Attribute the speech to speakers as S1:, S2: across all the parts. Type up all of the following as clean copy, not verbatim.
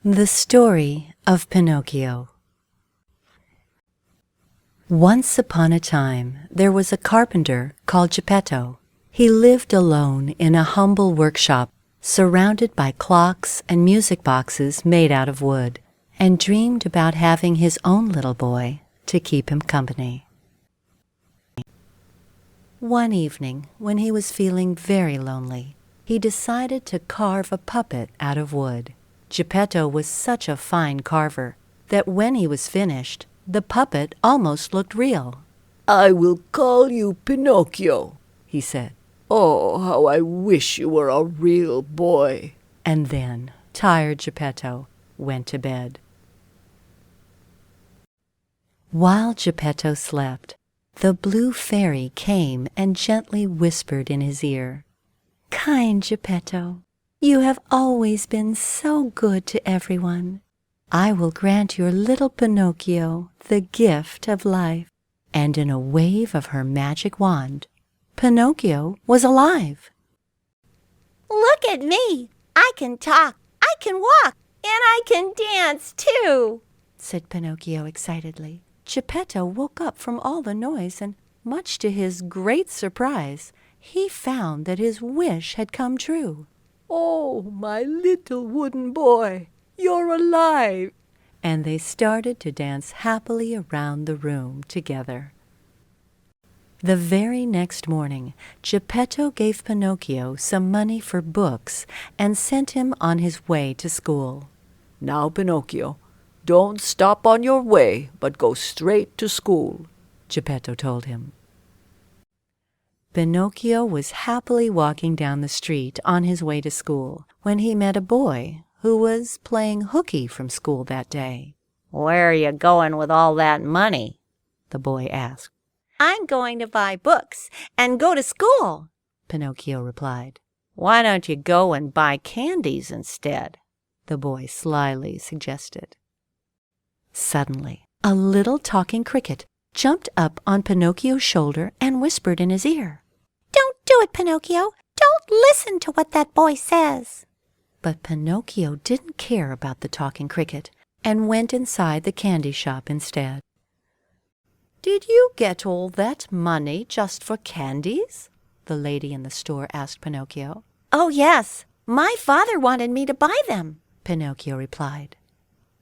S1: The Story of Pinocchio. Once upon a time, there was a carpenter called Geppetto. He lived alone in a humble workshop, surrounded by clocks and music boxes made out of wood, and dreamed about having his own little boy to keep him company. One evening, when he was feeling very lonely, he decided to carve a puppet out of wood. Geppetto was such a fine carver that when he was finished, the puppet almost looked real.
S2: "I will call you Pinocchio," he said. "Oh, how I wish you were a real boy."
S1: And then, tired Geppetto went to bed. While Geppetto slept, the blue fairy came and gently whispered in his ear, "Kind Geppetto, you have always been so good to everyone. I will grant your little Pinocchio the gift of life." And in a wave of her magic wand, Pinocchio was alive.
S3: "Look at me! I can talk, I can walk, and I can dance too!"
S1: said Pinocchio excitedly. Geppetto woke up from all the noise, and much to his great surprise, he found that his wish had come true.
S2: "Oh, my little wooden boy, you're alive!"
S1: And they started to dance happily around the room together. The very next morning, Geppetto gave Pinocchio some money for books and sent him on his way to school.
S2: "Now, Pinocchio, don't stop on your way, but go straight to school," Geppetto told him.
S1: Pinocchio was happily walking down the street on his way to school when he met a boy who was playing hooky from school that day.
S3: "Where are you going with all that money?"
S1: the boy asked.
S3: "I'm going to buy books and go to school,"
S1: Pinocchio replied.
S3: "Why don't you go and buy candies instead?"
S1: the boy slyly suggested. Suddenly, a little talking cricket jumped up on Pinocchio's shoulder and whispered in his ear,
S3: "Don't do it, Pinocchio! Don't listen to what that boy says!"
S1: But Pinocchio didn't care about the talking cricket and went inside the candy shop instead. "Did you get all that money just for candies?" the lady in the store asked Pinocchio.
S3: "Oh, yes. My father wanted me to buy them,"
S1: Pinocchio replied.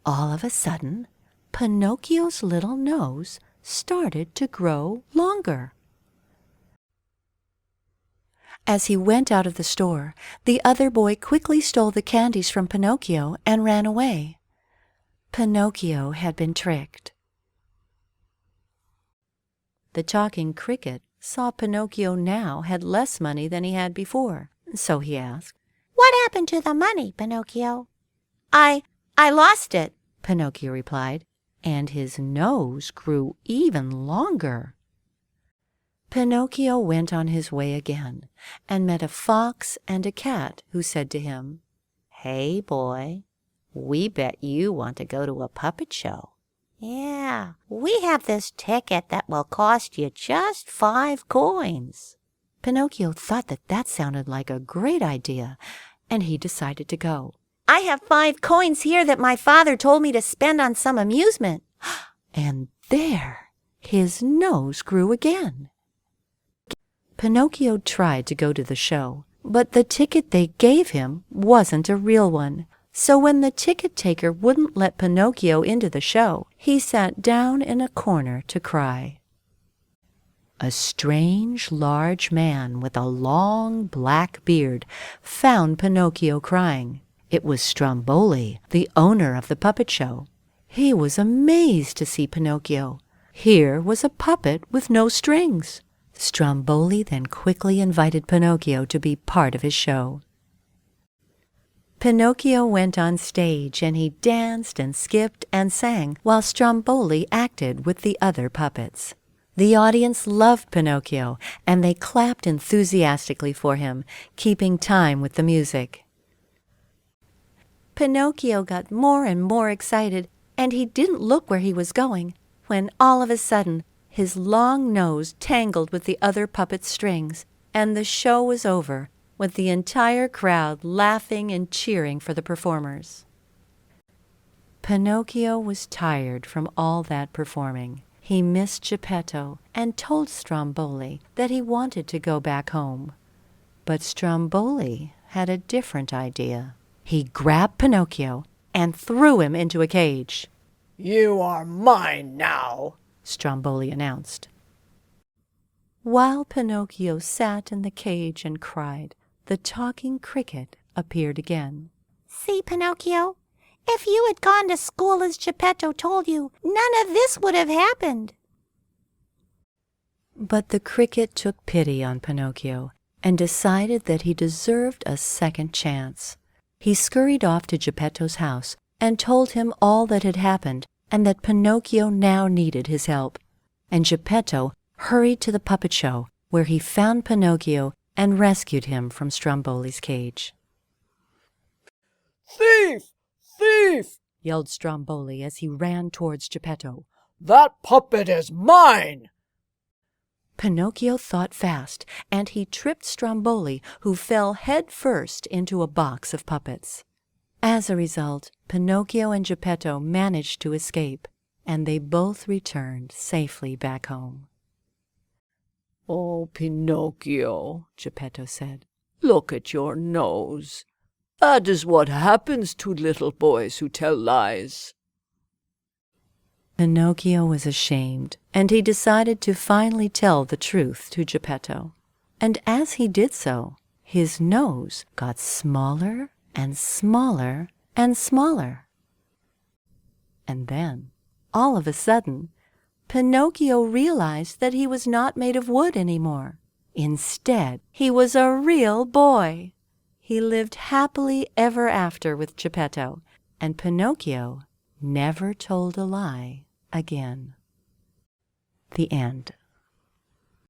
S1: All of a sudden, Pinocchio's little nose started to grow longer. As he went out of the store, the other boy quickly stole the candies from Pinocchio and ran away. Pinocchio had been tricked. The talking cricket saw Pinocchio now had less money than he had before, so he asked,
S3: "What happened to the money, Pinocchio?" I lost it,"
S1: Pinocchio replied, and his nose grew even longer. Pinocchio went on his way again and met a fox and a cat who said to him,
S3: "Hey, boy, we bet you want to go to a puppet show." "Yeah, we have this ticket that will cost you just 5 coins.
S1: Pinocchio thought that sounded like a great idea, and he decided to go.
S3: "I have 5 coins here that my father told me to spend on some amusement."
S1: And there, his nose grew again. Pinocchio tried to go to the show, but the ticket they gave him wasn't a real one. So when the ticket taker wouldn't let Pinocchio into the show, he sat down in a corner to cry. A strange, large man with a long black beard found Pinocchio crying. It was Stromboli, the owner of the puppet show. He was amazed to see Pinocchio. Here was a puppet with no strings. Stromboli then quickly invited Pinocchio to be part of his show. Pinocchio went on stage and he danced and skipped and sang while Stromboli acted with the other puppets. The audience loved Pinocchio and they clapped enthusiastically for him, keeping time with the music. Pinocchio got more and more excited, and he didn't look where he was going, when all of a sudden his long nose tangled with the other puppet's strings, and the show was over, with the entire crowd laughing and cheering for the performers. Pinocchio was tired from all that performing. He missed Geppetto and told Stromboli that he wanted to go back home. But Stromboli had a different idea. He grabbed Pinocchio and threw him into a cage.
S2: "You are mine now,"
S1: Stromboli announced. While Pinocchio sat in the cage and cried, the talking cricket appeared again.
S3: See, Pinocchio, if you had gone to school as Geppetto told you, none of this would have happened.
S1: But the cricket took pity on Pinocchio and decided that he deserved a second chance. He scurried off to Geppetto's house and told him all that had happened and that Pinocchio now needed his help. And Geppetto hurried to the puppet show, where he found Pinocchio and rescued him from Stromboli's cage.
S2: "Thief! Thief!"
S1: yelled Stromboli as he ran towards Geppetto.
S2: "That puppet is mine!"
S1: Pinocchio thought fast, and he tripped Stromboli, who fell head first into a box of puppets. As a result, Pinocchio and Geppetto managed to escape, and they both returned safely back home.
S2: "Oh, Pinocchio," Geppetto said, "look at your nose. That is what happens to little boys who tell lies."
S1: Pinocchio was ashamed, and he decided to finally tell the truth to Geppetto. And as he did so, his nose got smaller and smaller and smaller. And then, all of a sudden, Pinocchio realized that he was not made of wood anymore. Instead, he was a real boy. He lived happily ever after with Geppetto, and Pinocchio never told a lie again. The end.